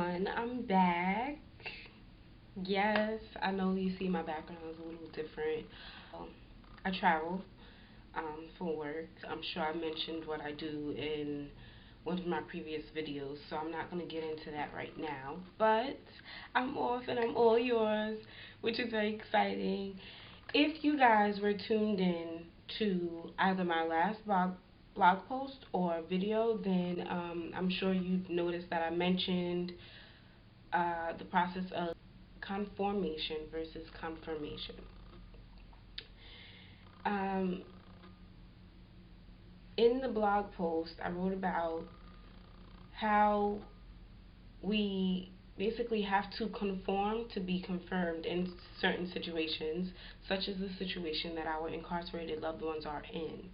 everyone, I'm back. Yes, I know you see my background is a little different. Um, I travel for work. I'm sure I mentioned what I do in one of my previous videos, so I'm not going to get into that right now. But I'm off and I'm all yours, which is very exciting. If you guys were tuned in to either my last blog post or video, then I'm sure you noticed that I mentioned the process of conformation versus confirmation. Um, in the blog post, I wrote about how we basically have to conform to be confirmed in certain situations, such as the situation that our incarcerated loved ones are in.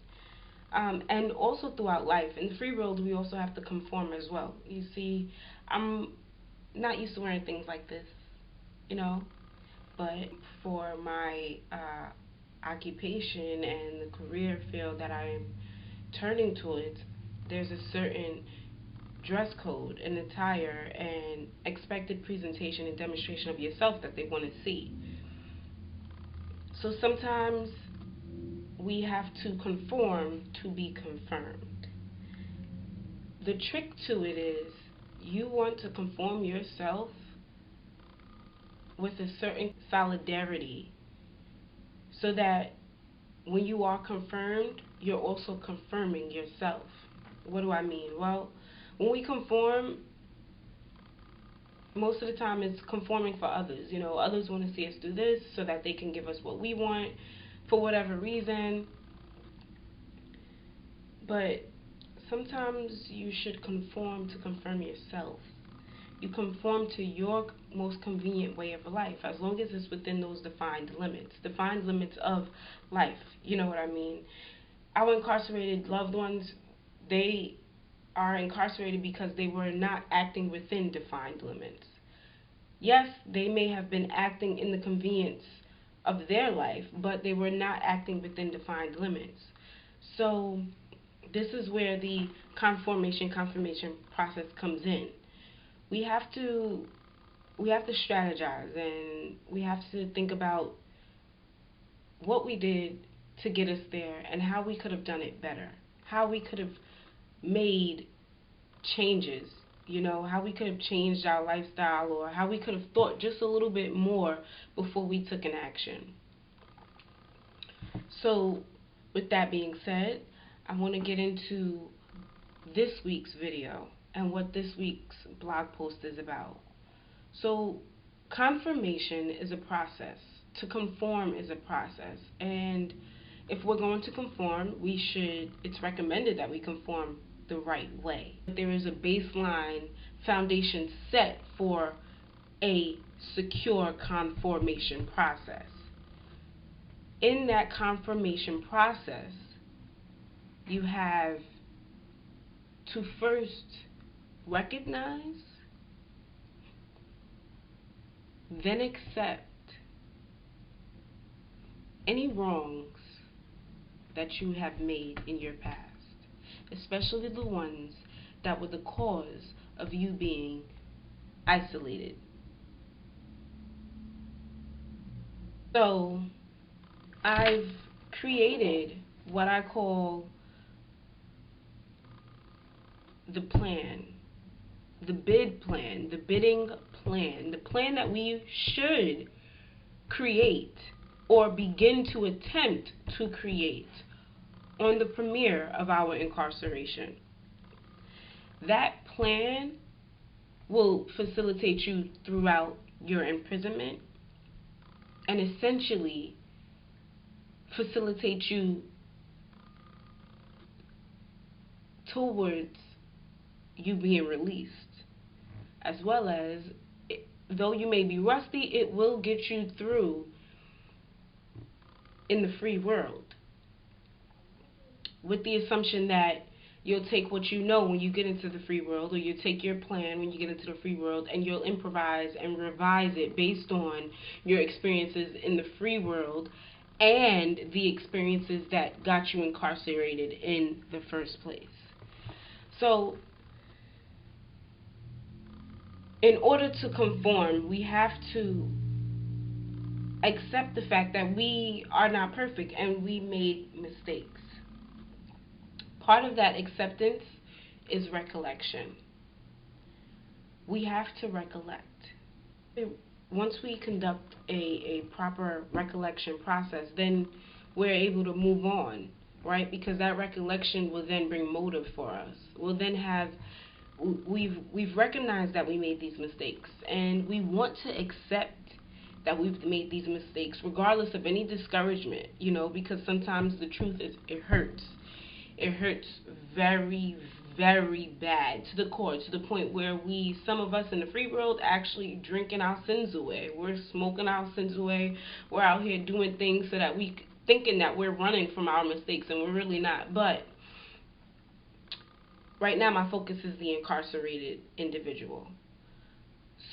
And also throughout life. In the free world, we also have to conform as well. You see, I'm not used to wearing things like this, you know, but for my occupation and the career field that I'm turning towards, there's a certain dress code and attire and expected presentation and demonstration of yourself that they want to see. So sometimes we have to conform to be confirmed. The trick to it is you want to conform yourself with a certain solidarity so that when you are confirmed, you're also confirming yourself. What do I mean? Well, when we conform, most of the time it's conforming for others. You know, others want to see us do this so that they can give us what we want for whatever reason. But sometimes you should conform to confirm yourself. You conform to your most convenient way of life, as long as it's within those defined limits of life. You know what I mean? Our incarcerated loved ones, they are incarcerated because they were not acting within defined limits. Yes, they may have been acting in the convenience of their life, but they were not acting within defined limits. So this is where the confirmation process comes in. We have to strategize, and we have to think about what we did to get us there and how we could have done it better, how we could have made changes, you know, how we could have changed our lifestyle, or how we could have thought just a little bit more before we took an action. So with that being said, I want to get into this week's video and what this week's blog post is about. So confirmation is a process. To conform is a process. And if we're going to conform, it's recommended that we conform the right way. There is a baseline foundation set for a secure conformation process. In that conformation process, you have to first recognize, then accept any wrongs that you have made in your past, especially the ones that were the cause of you being isolated. So I've created what I call the plan, the bid plan, the bidding plan, the plan that we should create or begin to attempt to create on the premiere of our incarceration. That plan will facilitate you throughout your imprisonment and essentially facilitate you towards you being released, as well as, though you may be rusty, it will get you through in the free world, with the assumption that you'll take what you know when you get into the free world, or you take your plan when you get into the free world, and you'll improvise and revise it based on your experiences in the free world and the experiences that got you incarcerated in the first place. So in order to conform, we have to accept the fact that we are not perfect and we made mistakes. Part of that acceptance is recollection. We have to recollect. Once we conduct a proper recollection process, then we're able to move on, right? Because that recollection will then bring motive for us. We'll then have we've recognized that we made these mistakes, and we want to accept that we've made these mistakes regardless of any discouragement, because sometimes the truth is it hurts. It hurts very, very bad to the core, to the point where some of us in the free world, actually drinking our sins away. We're smoking our sins away. We're out here doing things so that thinking that we're running from our mistakes, and we're really not. But right now my focus is the incarcerated individual.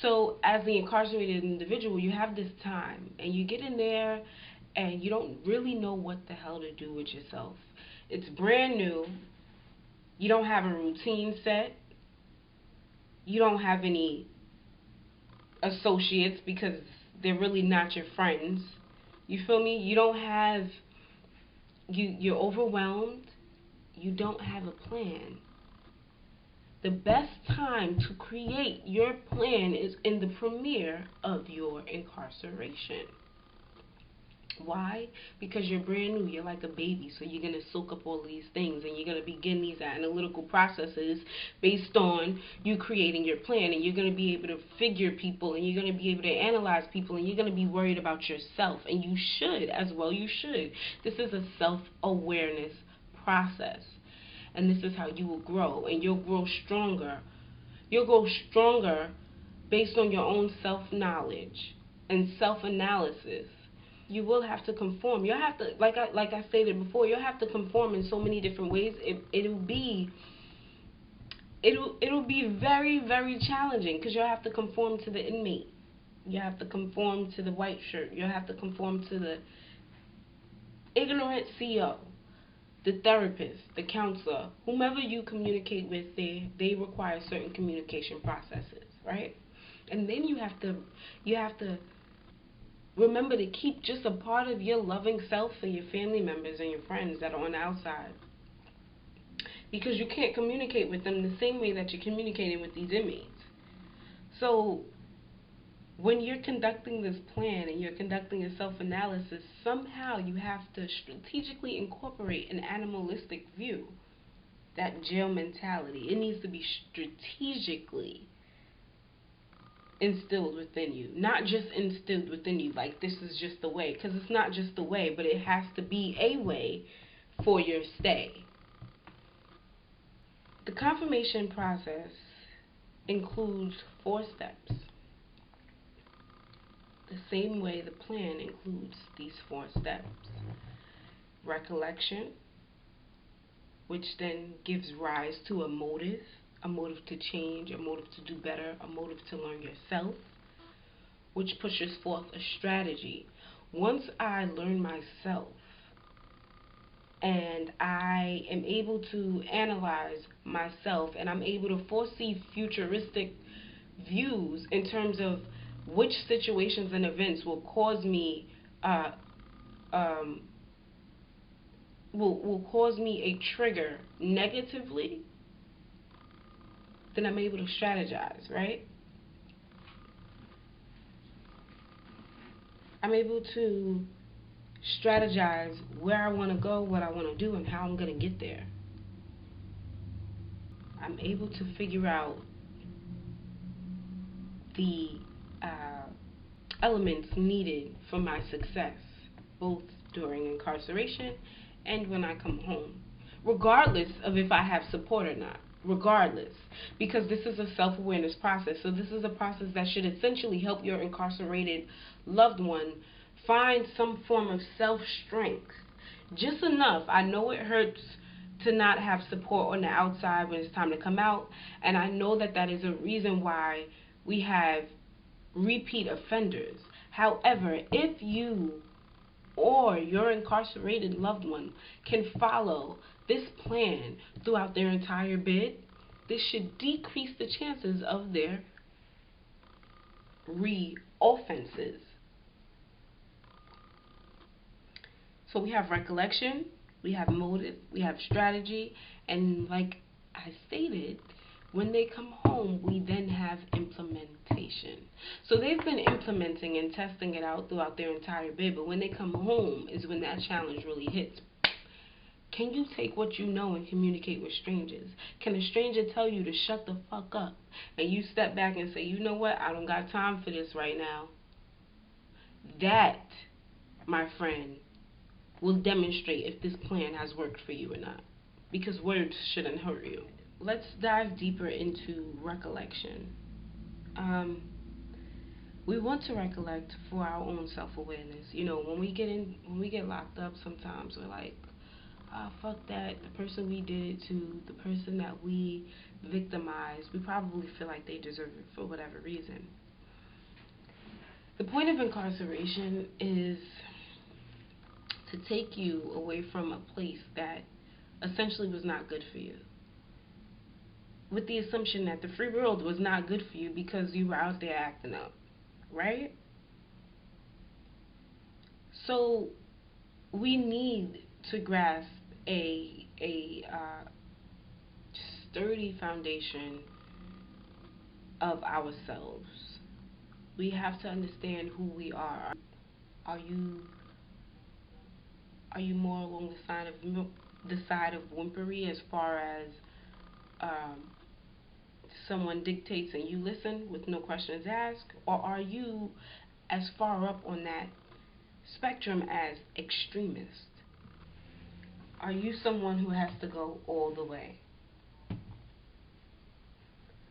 So as the incarcerated individual, you have this time, and you get in there and you don't really know what the hell to do with yourself. It's brand new. You don't have a routine set. You don't have any associates because they're really not your friends. You feel me? You don't have, you're overwhelmed. You don't have a plan. The best time to create your plan is in the premiere of your incarceration. Why? Because you're brand new. You're like a baby, so you're going to soak up all these things, and you're going to begin these analytical processes based on you creating your plan, and you're going to be able to figure people, and you're going to be able to analyze people, and you're going to be worried about yourself, and you should as well. You should. This is a self-awareness process, and this is how you will grow, and you'll grow stronger. You'll grow stronger based on your own self-knowledge and self-analysis. You will have to conform. You'll have to, like I stated before, you'll have to conform in so many different ways. It'll be very, very challenging, because you'll have to conform to the inmate. You have to conform to the white shirt. You'll have to conform to the ignorant CO, the therapist, the counselor, whomever you communicate with. They require certain communication processes, right? And then you have to remember to keep just a part of your loving self for your family members and your friends that are on the outside. Because you can't communicate with them the same way that you're communicating with these inmates. So when you're conducting this plan and you're conducting a self-analysis, somehow you have to strategically incorporate an animalistic view, that jail mentality. It needs to be strategically instilled within you, not just instilled within you like this is just the way, because it's not just the way, but it has to be a way for your stay. The confirmation process includes 4 steps, the same way the plan includes these 4 steps. Recollection, which then gives rise to a motive to change, a motive to do better, a motive to learn yourself, which pushes forth a strategy. Once I learn myself and I am able to analyze myself, and I'm able to foresee futuristic views in terms of which situations and events will cause me will cause me a trigger negatively, then I'm able to strategize, right? I'm able to strategize where I want to go, what I want to do, and how I'm going to get there. I'm able to figure out the elements needed for my success, both during incarceration and when I come home, regardless of if I have support or not. Regardless, because this is a self-awareness process. So this is a process that should essentially help your incarcerated loved one find some form of self-strength. Just enough. I know it hurts to not have support on the outside when it's time to come out, and I know that that is a reason why we have repeat offenders. However, if you or your incarcerated loved one can follow this plan throughout their entire bid, this should decrease the chances of their re-offenses. So we have recollection, we have motive, we have strategy, and like I stated, when they come home, we then have implementation. So they've been implementing and testing it out throughout their entire bid, but when they come home is when that challenge really hits. Can you take what you know and communicate with strangers? Can a stranger tell you to shut the fuck up and you step back and say, you know what, I don't got time for this right now? That, my friend, will demonstrate if this plan has worked for you or not. Because words shouldn't hurt you. Let's dive deeper into recollection. Um, we want to recollect for our own self-awareness. You know, when we get locked up, sometimes we're like, ah, fuck that. The person we did it to, the person that we victimized, we probably feel like they deserve it for whatever reason. The point of incarceration is to take you away from a place that essentially was not good for you, with the assumption that the free world was not good for you because you were out there acting up, right? So we need to grasp a sturdy foundation of ourselves. We have to understand who we are. Are you more along the side of whimpery, as far as um, someone dictates and you listen with no questions asked, or are you as far up on that spectrum as extremist? Are you someone who has to go all the way?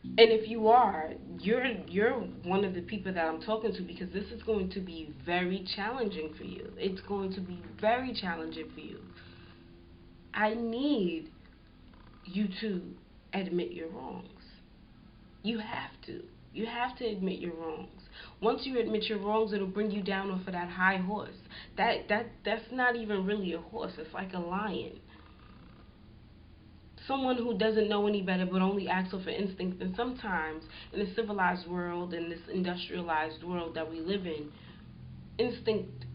And if you are, you're one of the people that I'm talking to, because this is going to be very challenging for you. It's going to be very challenging for you. I need you to admit your wrongs. You have to. You have to admit your wrongs. Once you admit your wrongs, it'll bring you down off of that high horse. That's not even really a horse. It's like a lion. Someone who doesn't know any better but only acts off of instinct. And sometimes in the civilized world, in this industrialized world that we live in, instinct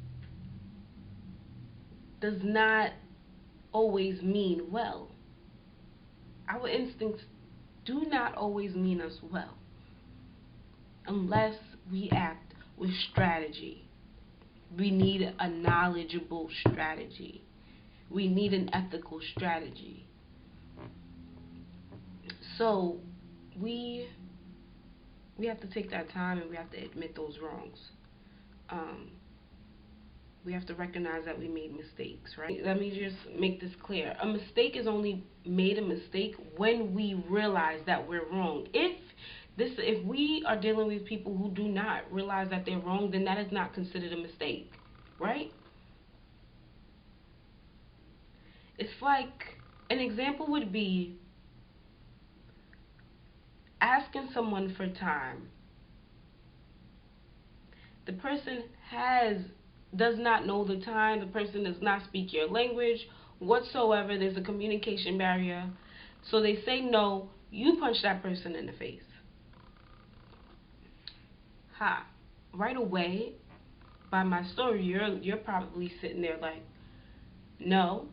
does not always mean well. Our instincts do not always mean us well unless we act with strategy. We need a knowledgeable strategy. We need an ethical strategy. So we have to take that time and we have to admit those wrongs. We have to recognize that we made mistakes, right? Let me just make this clear. A mistake is only made a mistake when we realize that we're wrong. If we are dealing with people who do not realize that they're wrong, then that is not considered a mistake, right? It's like, an example would be asking someone for time. The person does not know the time. The person does not speak your language whatsoever. There's a communication barrier. So they say no. You punch that person in the face. Ha. Right away, by my story, you're probably sitting there like, no,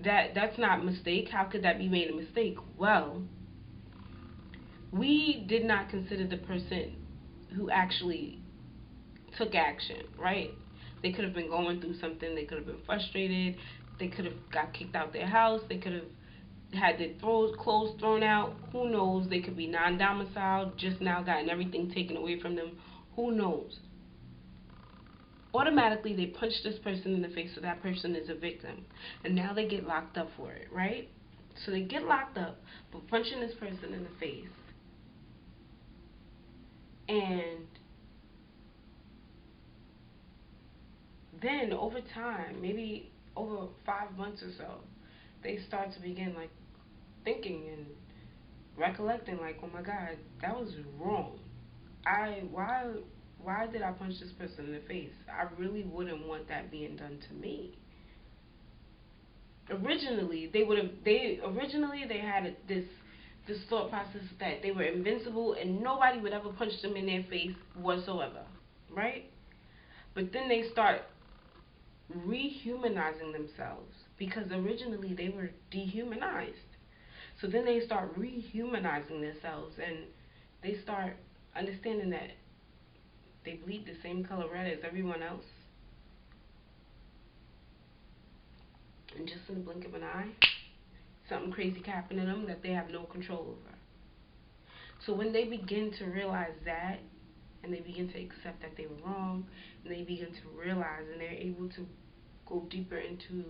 that's not a mistake. How could that be made a mistake? Well, we did not consider the person who actually took action, right? They could have been going through something. They could have been frustrated. They could have got kicked out their house. They could have had their clothes thrown out. Who knows? They could be non-domiciled, just now gotten everything taken away from them. Who knows? Automatically, they punch this person in the face, so that person is a victim. And now they get locked up for it, right? So they get locked up for punching this person in the face. And then over time, maybe over 5 months or so, they start to begin like thinking and recollecting like, oh my God, that was wrong. Why did I punch this person in the face? I really wouldn't want that being done to me. Originally they had this this thought process that they were invincible and nobody would ever punch them in their face whatsoever, right? But then they start rehumanizing themselves because originally they were dehumanized. So then they start rehumanizing themselves and they start understanding that they bleed the same color red as everyone else. And just in the blink of an eye, something crazy can happen to them that they have no control over. So when they begin to realize that, and they begin to accept that they were wrong, and they begin to realize and they're able to go deeper into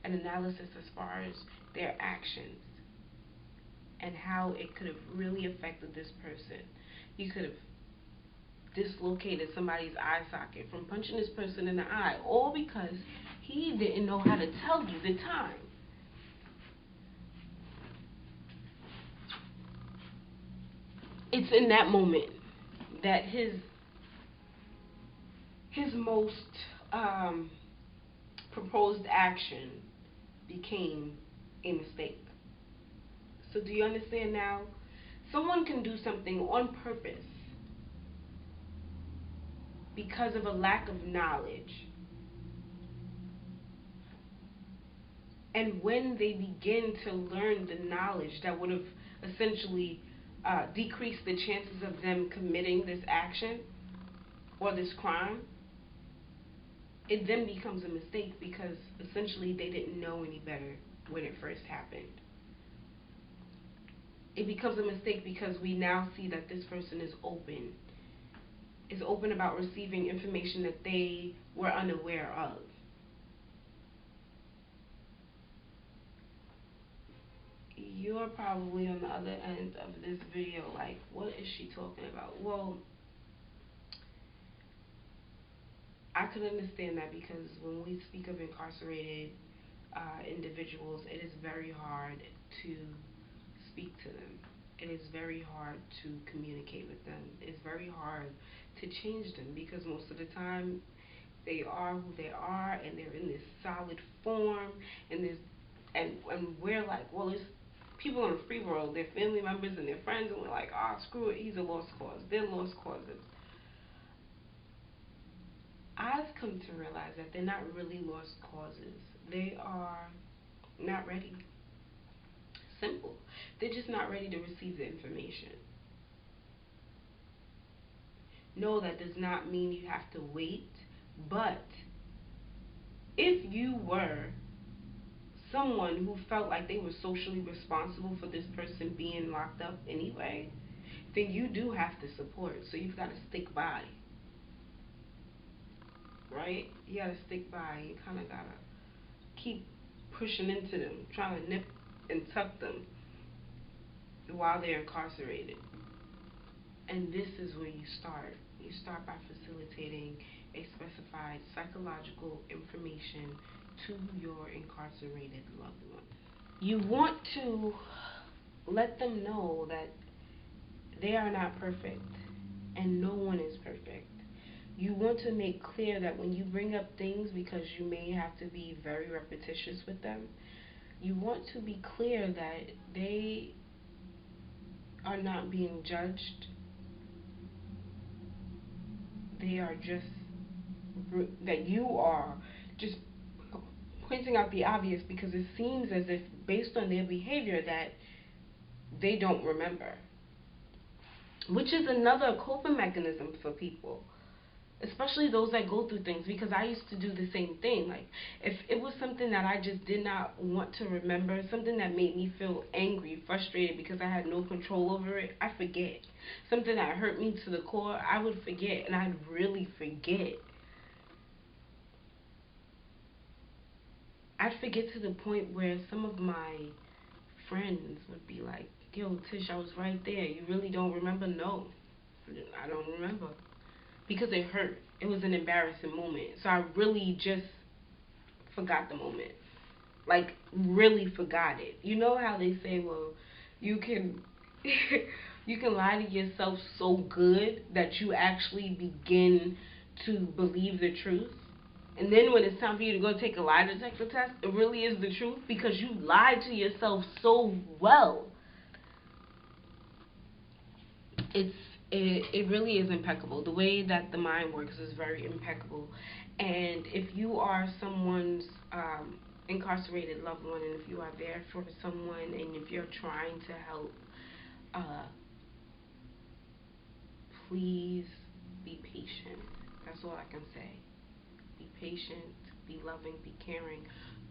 an analysis as far as their actions and how it could have really affected this person. You could have dislocated somebody's eye socket from punching this person in the eye, all because he didn't know how to tell you the time. It's in that moment that his most proposed action became a mistake. So do you understand now? Someone can do something on purpose because of a lack of knowledge. And when they begin to learn the knowledge that would have essentially decreased the chances of them committing this action or this crime, it then becomes a mistake because essentially they didn't know any better when it first happened. It becomes a mistake because we now see that this person is open about receiving information that they were unaware of. You're probably on the other end of this video like, what is she talking about? Well, I could understand that because when we speak of incarcerated individuals, it is very hard to speak to them. It is very hard to communicate with them. It's very hard to change them because most of the time they are who they are and they're in this solid form and we're like, well, it's people in the free world, their family members and their friends, and we're like, oh, screw it, he's a lost cause. They're lost causes. I've come to realize that they're not really lost causes. They are not ready. Simple. They're just not ready to receive the information. No, that does not mean you have to wait, but if you were someone who felt like they were socially responsible for this person being locked up anyway, then you do have to support. So you've got to stick by. Right? You got to stick by. You kind of got to keep pushing into them, trying to nip and tuck them while they're incarcerated. And this is where you start. You start by facilitating a specified psychological information to your incarcerated loved one. You want to let them know that they are not perfect and no one is perfect. You want to make clear that when you bring up things, because you may have to be very repetitious with them, you want to be clear that they are not being judged. They are just, that you are just pointing out the obvious because it seems as if based on their behavior that they don't remember. Which is another coping mechanism for people, especially those that go through things, because I used to do the same thing. Like, if it was something that I just did not want to remember, something that made me feel angry, frustrated because I had no control over it, I forget. Something that hurt me to the core, I would forget, and I'd really forget. I'd forget to the point where some of my friends would be like, yo, Tish, I was right there. You really don't remember? No, I don't remember. Because it hurt. It was an embarrassing moment. So I really just forgot the moment. Like, really forgot it. You know how they say, well, you can you can lie to yourself so good that you actually begin to believe the truth. And then when it's time for you to go take a lie detector test, it really is the truth because you lied to yourself so well. it's it really is impeccable. The way that the mind works is very impeccable. And if you are someone's incarcerated loved one, and if you are there for someone, and if you're trying to help, uh, please be patient. That's all I can say. Be patient, be loving, be caring.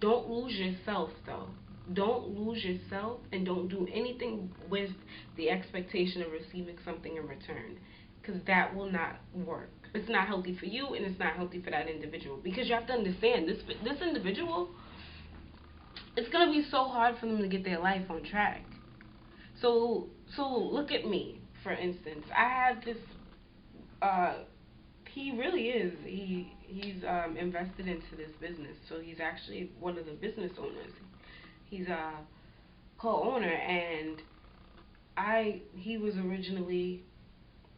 Don't lose yourself, though. Don't lose yourself, and don't do anything with the expectation of receiving something in return, because that will not work. It's not healthy for you, and it's not healthy for that individual, because you have to understand, this individual, it's going to be so hard for them to get their life on track. So look at me, for instance. I have this uh he really is. He's invested into this business. So he's actually one of the business owners. He's a co-owner, and he was originally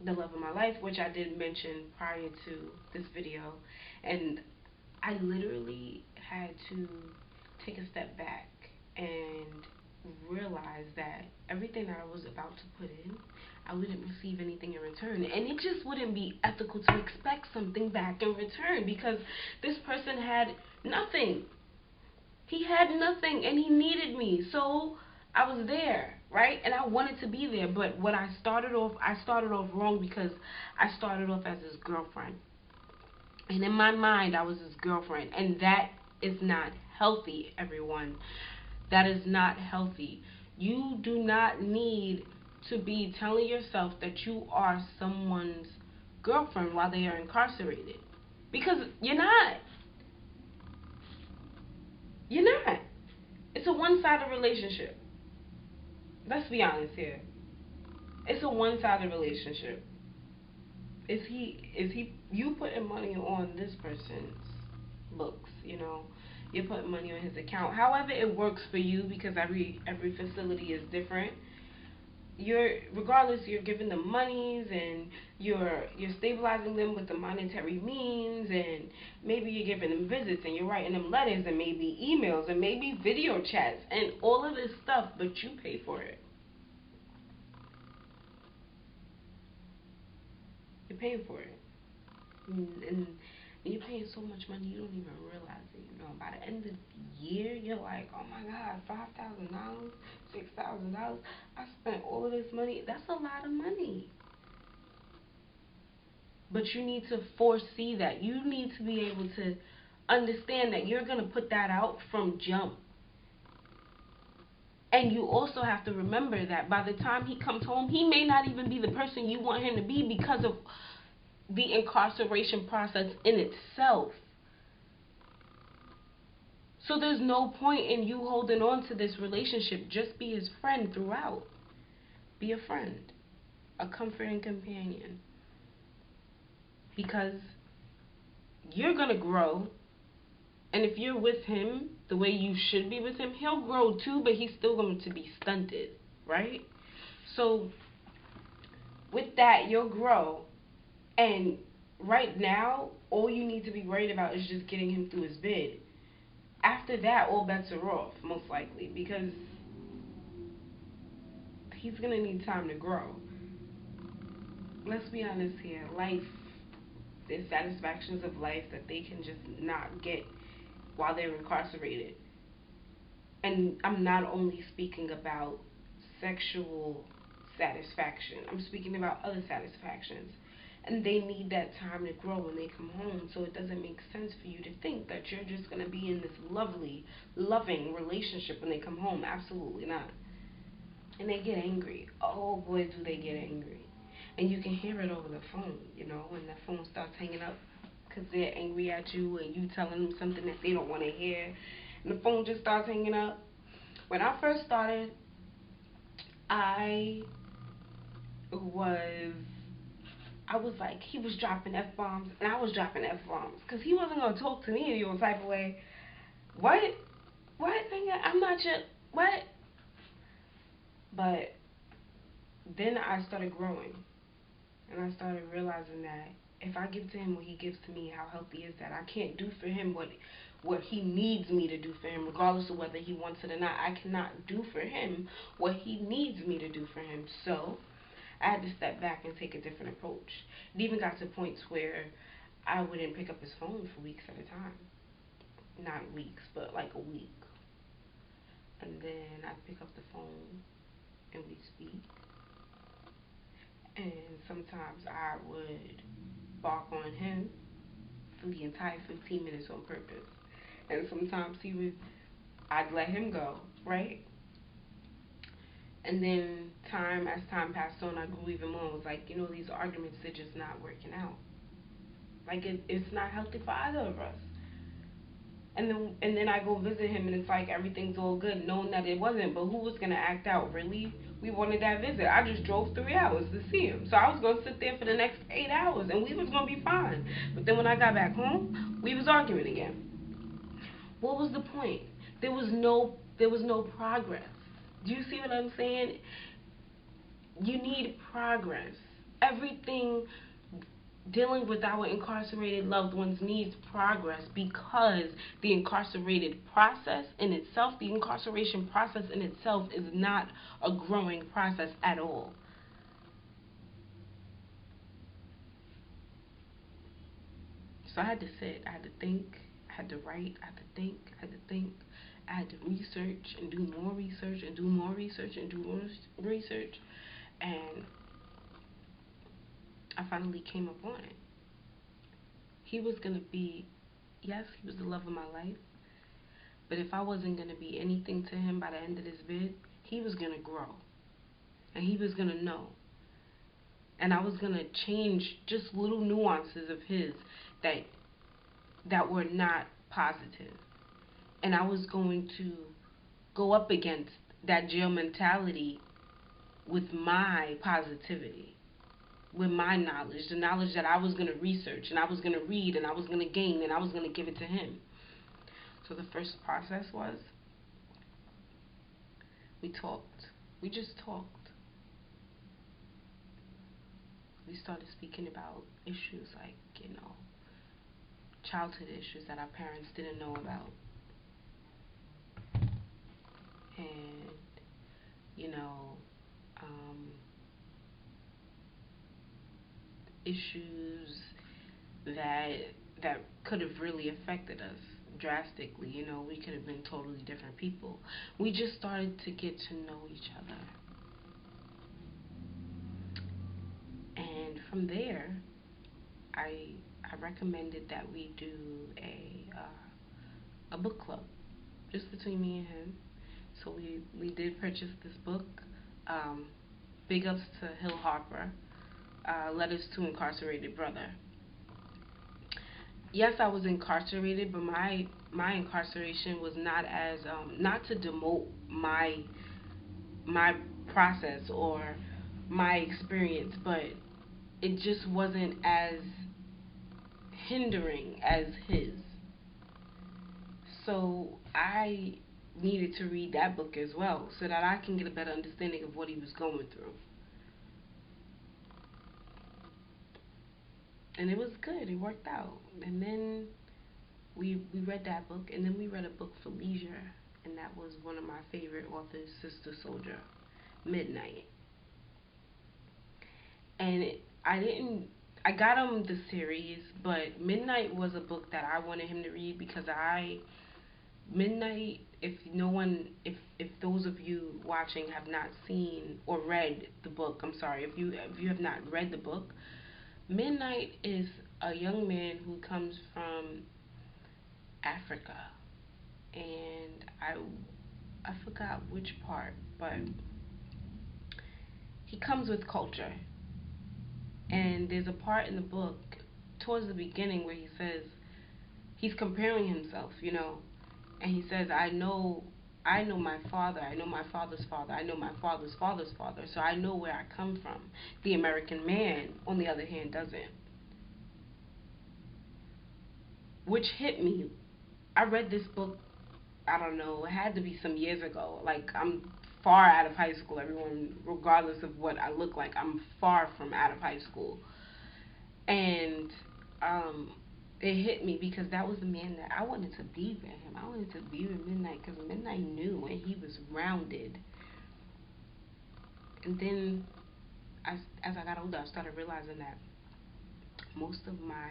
the love of my life, which I did mention prior to this video, and I literally had to take a step back and realize that everything that I was about to put in, I wouldn't receive anything in return. And it just wouldn't be ethical to expect something back in return, because this person had nothing. He had nothing, and he needed me. So I was there, right? And I wanted to be there. But when I started off wrong, because I started off as his girlfriend. And in my mind, I was his girlfriend. And that is not healthy, everyone. That is not healthy. You do not need to be telling yourself that you are someone's girlfriend while they are incarcerated. Because you're not. You're not. It's a one-sided relationship. Let's be honest here. It's a one-sided relationship. You putting money on this person's books, You're putting money on his account. However it works for you, because every facility is different. Regardless, you're giving them monies, and you're stabilizing them with the monetary means, and maybe you're giving them visits, and you're writing them letters, and maybe emails, and maybe video chats, and all of this stuff, but you pay for it. You're paying for it. And you're paying so much money you don't even realize it. By the end of the year, you're like, oh my God, $5,000, $6,000. I spent all of this money. That's a lot of money. But you need to foresee that. You need to be able to understand that you're going to put that out from jump. And you also have to remember that by the time he comes home, he may not even be the person you want him to be, because of the incarceration process in itself. So there's no point in you holding on to this relationship. Just be his friend throughout. Be a friend, a comforting companion. Because you're going to grow. And if you're with him the way you should be with him, he'll grow too, but he's still going to be stunted, right? So with that, you'll grow. And right now, all you need to be worried about is just getting him through his bid. After that, all bets are off, most likely, because he's going to need time to grow. Let's be honest here. Life, there's satisfactions of life that they can just not get while they're incarcerated. And I'm not only speaking about sexual satisfaction. I'm speaking about other satisfactions. And they need that time to grow when they come home. So it doesn't make sense for you to think that you're just going to be in this lovely, loving relationship when they come home. Absolutely not. And they get angry. Oh boy, do they get angry. And you can hear it over the phone, when the phone starts hanging up, because they're angry at you and you telling them something that they don't want to hear. And the phone just starts hanging up. When I first started, I was like, he was dropping F-bombs, and I was dropping F-bombs, because he wasn't going to talk to me any type of way. What, nigga, I'm not your, what? But then I started growing, and I started realizing that if I give to him what he gives to me, how healthy is that? I can't do for him what he needs me to do for him, regardless of whether he wants it or not. I cannot do for him what he needs me to do for him. So I had to step back and take a different approach. It even got to points where I wouldn't pick up his phone for weeks at a time. Not weeks, but like a week. And then I'd pick up the phone and we'd speak. And sometimes I would bark on him for the entire 15 minutes on purpose. And sometimes I'd let him go, right? And then as time passed on, I grew even more. It was like, these arguments, they're just not working out. Like, it's not healthy for either of us. And then I go visit him, and it's like everything's all good, knowing that it wasn't. But who was gonna act out? Really? We wanted that visit. I just drove 3 hours to see him, so I was gonna sit there for the next 8 hours, and we was gonna be fine. But then when I got back home, we was arguing again. What was the point? There was no progress. Do you see what I'm saying? You need progress. Everything dealing with our incarcerated loved ones needs progress, because the incarcerated process in itself, the incarceration process in itself, is not a growing process at all. So I had to sit, I had to think, I had to write, I had to think, I had to think, I had to research and do more research and do more research and do more research, and I finally came up on it. He was going to be, yes, he was the love of my life, but if I wasn't going to be anything to him by the end of this vid, he was going to grow, and he was going to know, and I was going to change just little nuances of his that were not positive, and I was going to go up against that jail mentality with my positivity, with my knowledge, the knowledge that I was going to research and I was going to read and I was going to gain and I was going to give it to him. So the first process was, we talked. We just talked. We started speaking about issues like, childhood issues that our parents didn't know about. And, issues that could have really affected us drastically. We could have been totally different people. We just started to get to know each other. And from there, I recommended that we do a book club, just between me and him. So we did purchase this book. Big ups to Hill Harper. Letters to Incarcerated Brother. Yes, I was incarcerated, but my incarceration was not as not to demote my process or my experience, but it just wasn't as hindering as his. So I needed to read that book as well, so that I can get a better understanding of what he was going through. And it was good. It worked out. And then we read that book, and then we read a book for leisure, and that was one of my favorite authors, Sister Soldier, Midnight. And I got him the series, but Midnight was a book that I wanted him to read, because Midnight, if those of you watching have not seen or read the book, I'm sorry, if you have not read the book, Midnight is a young man who comes from Africa, and I forgot which part, but he comes with culture. And there's a part in the book towards the beginning where he says, he's comparing himself, and he says, I know my father, I know my father's father, I know my father's father's father, so I know where I come from. The American man, on the other hand, doesn't. Which hit me. I read this book, I don't know, it had to be some years ago. Like, I'm far out of high school, everyone, regardless of what I look like, I'm far from out of high school. And it hit me, because that was the man that I wanted to be with him. I wanted to be with Midnight, because Midnight knew, and he was rounded. And then as I got older, I started realizing that most of my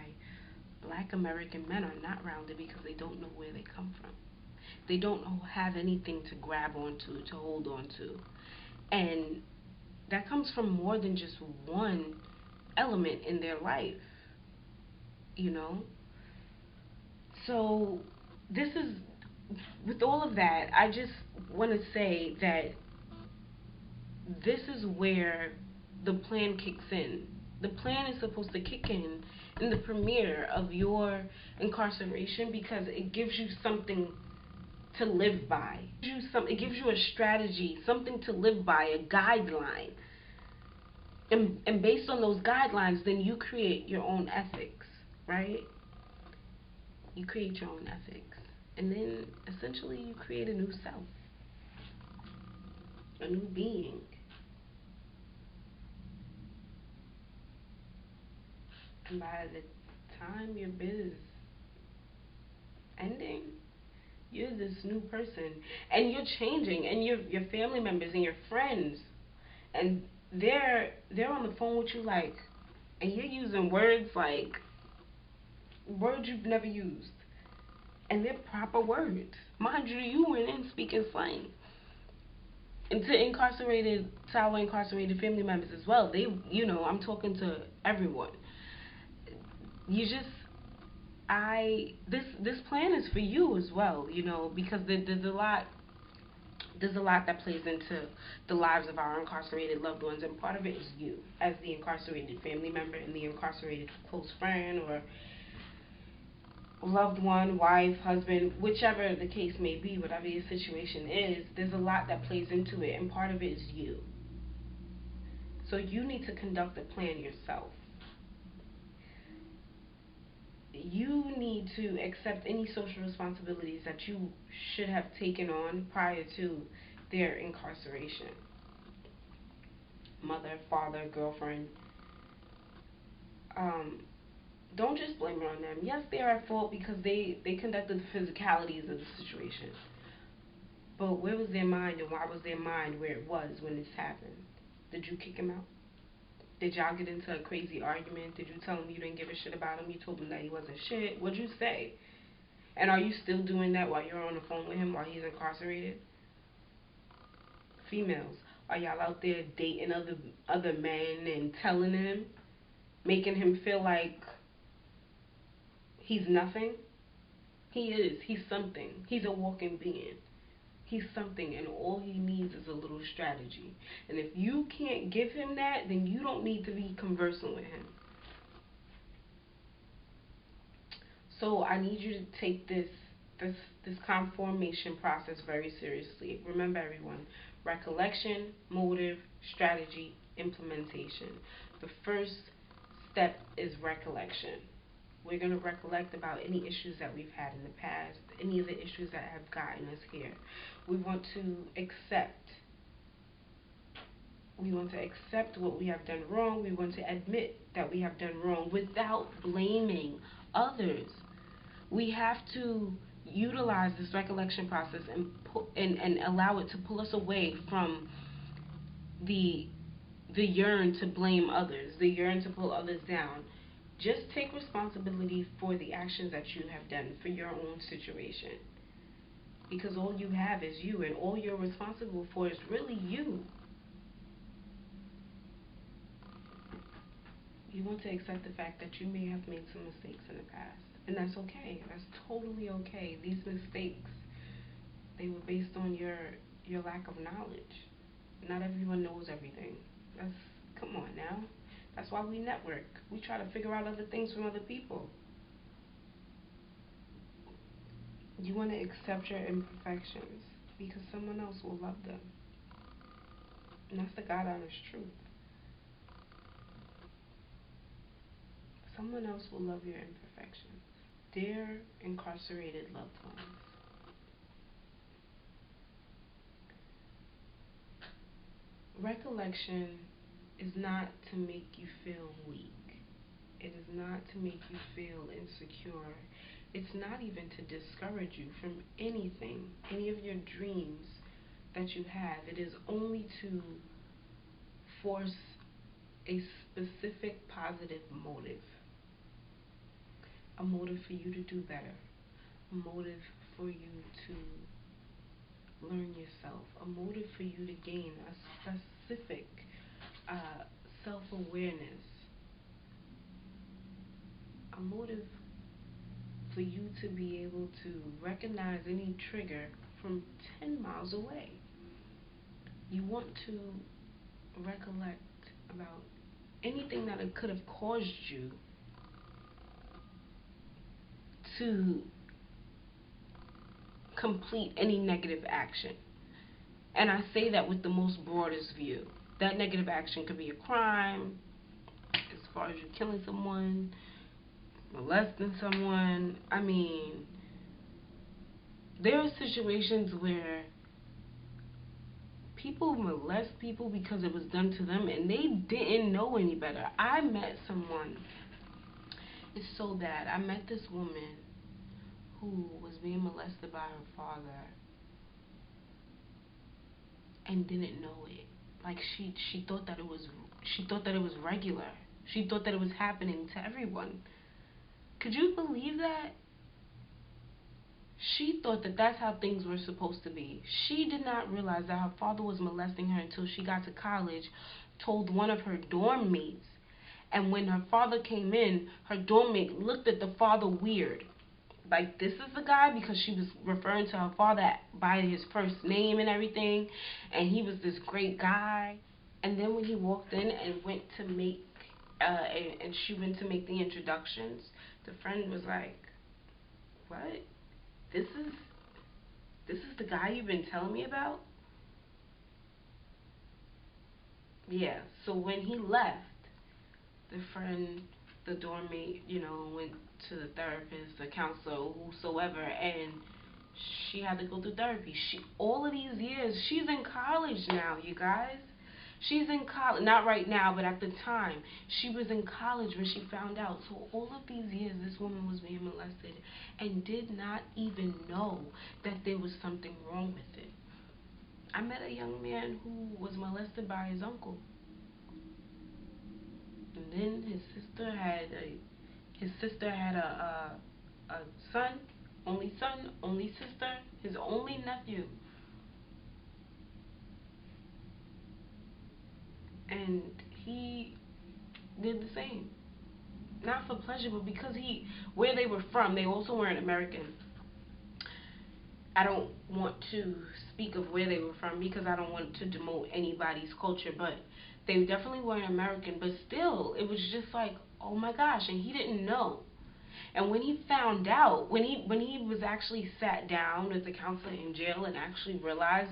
Black American men are not rounded because they don't know where they come from. They don't have anything to grab onto, to hold on to. And that comes from more than just one element in their life, you know? So, this is, with all of that, I just want to say that this is where the plan kicks in. The plan is supposed to kick in the premiere of your incarceration because it gives you something to live by. It gives you a strategy, something to live by, a guideline. And based on those guidelines, then you create your own ethics, right? You create your own ethics. And then essentially you create a new self, a new being. And by the time your bid is ending, you're this new person. And you're changing. And your family members and your friends, and they're on the phone with you like, and you're using words like words you've never used. And they're proper words. Mind you, you went in speaking slang. And to our incarcerated family members as well. They, I'm talking to everyone. You just, this plan is for you as well, because there's a lot that plays into the lives of our incarcerated loved ones, and part of it is you, as the incarcerated family member and the incarcerated close friend or loved one, wife, husband, whichever the case may be, whatever your situation is, there's a lot that plays into it, and part of it is you. So you need to conduct a plan yourself. You need to accept any social responsibilities that you should have taken on prior to their incarceration. Mother, father, girlfriend. Don't just blame it on them. Yes, they are at fault because they conducted the physicalities of the situation. But where was their mind, and why was their mind where it was when this happened? Did you kick him out? Did y'all get into a crazy argument? Did you tell him you didn't give a shit about him? You told him that he wasn't shit. What'd you say? And are you still doing that while you're on the phone with him while he's incarcerated? Females, are y'all out there dating other men and telling him, making him feel like he's nothing? He is. He's something. He's a walking being. He's something, and all he needs is a little strategy. And if you can't give him that, then you don't need to be conversing with him. So I need you to take this conformation process very seriously. Remember, everyone, recollection, motive, strategy, implementation. The first step is recollection. We're going to recollect about any issues that we've had in the past, any of the issues that have gotten us here. We want to accept. We want to accept what we have done wrong. We want to admit that we have done wrong without blaming others. We have to utilize this recollection process and allow it to pull us away from the yearn to blame others, the yearn to pull others down. Just take responsibility for the actions that you have done, for your own situation. Because all you have is you, and all you're responsible for is really you. You want to accept the fact that you may have made some mistakes in the past. And that's okay. That's totally okay. These mistakes, they were based on your lack of knowledge. Not everyone knows everything. Come on now. That's why we network. We try to figure out other things from other people. You want to accept your imperfections because someone else will love them. And that's the God honest truth. Someone else will love your imperfections. Dear incarcerated loved ones, recollection is not to make you feel weak. It is not to make you feel insecure. It's not even to discourage you from anything, any of your dreams that you have. It is only to force a specific positive motive. A motive for you to do better. A motive for you to learn yourself. A motive for you to gain a specific uh, self awareness. A motive for you to be able to recognize any trigger from 10 miles away. You want to recollect about anything that it could have caused you to complete any negative action. And I say that with the most broadest view. That negative action could be a crime, as far as you killing someone, molesting someone. I mean, there are situations where people molest people because it was done to them and they didn't know any better. I met someone, it's so bad. I met this woman who was being molested by her father and didn't know it. Like she thought that it was regular. She thought that it was happening to everyone. Could you believe that? She thought that that's how things were supposed to be. She did not realize that her father was molesting her until she got to college, told one of her dorm mates. And when her father came in, her dorm mate looked at the father weird. Like, this is the guy, because she was referring to her father by his first name and everything. And he was this great guy. And then when he walked in and went to make, and she went to make the introductions, the friend was like, what? This is the guy you've been telling me about? Yeah. So when he left, the friend, the dorm mate, went to the therapist, the counselor, whosoever, and she had to go through therapy. All of these years, she's in college now, you guys. She's in college, not right now, but at the time, she was in college when she found out. So all of these years, this woman was being molested and did not even know that there was something wrong with it. I met a young man who was molested by his uncle. And then his sister had a son, only sister, his only nephew. And he did the same. Not for pleasure, but because where they were from, they also weren't American. I don't want to speak of where they were from because I don't want to demote anybody's culture, but they definitely weren't American. But still, it was just like, oh my gosh, and he didn't know. And when he found out, when he was actually sat down with the counselor in jail and actually realized,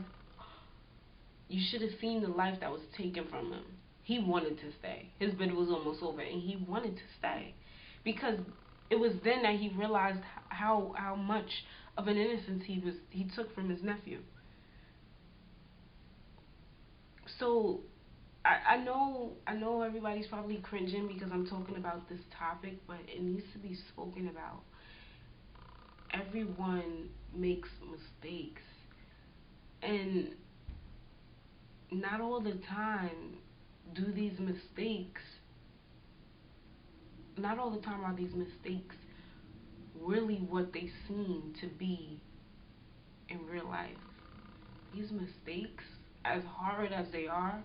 you should have seen the life that was taken from him. He wanted to stay. His bid was almost over, and he wanted to stay because it was then that he realized how much of an innocence he took from his nephew. So I know everybody's probably cringing because I'm talking about this topic, but it needs to be spoken about. Everyone makes mistakes, and not all the time do these mistakes not all the time are these mistakes really what they seem to be in real life. These mistakes, as hard as they are,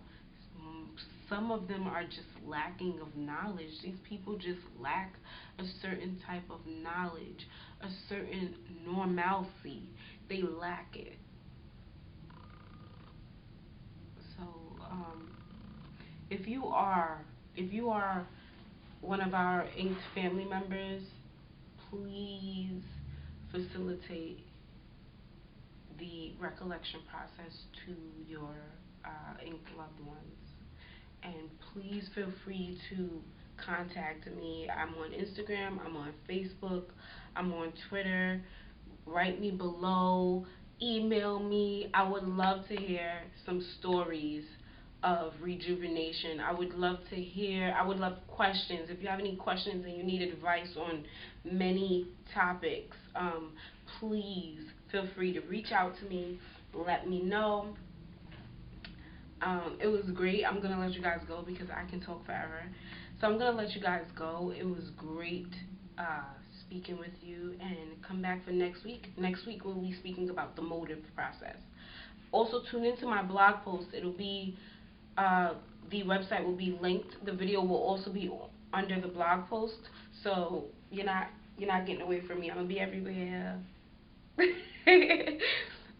some of them are just lacking of knowledge. These people just lack a certain type of knowledge, a certain normalcy. They lack it. So, if you are if you are one of our inked family members, please facilitate the recollection process to your inked loved ones. And please feel free to contact me. I'm on Instagram, I'm on Facebook, I'm on Twitter. Write me below, email me. I would love to hear some stories of rejuvenation. I would love questions. If you have any questions and you need advice on many topics, please feel free to reach out to me. Let me know. It was great. I'm gonna let you guys go because I can talk forever. So I'm gonna let you guys go. It was great speaking with you, and come back for next week. Next week we'll be speaking about the motive process. Also tune into my blog post. It'll be the website will be linked. The video will also be under the blog post. So you're not getting away from me. I'm gonna be everywhere.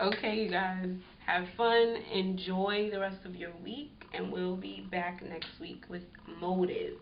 Okay, you guys, have fun, enjoy the rest of your week, and we'll be back next week with motive.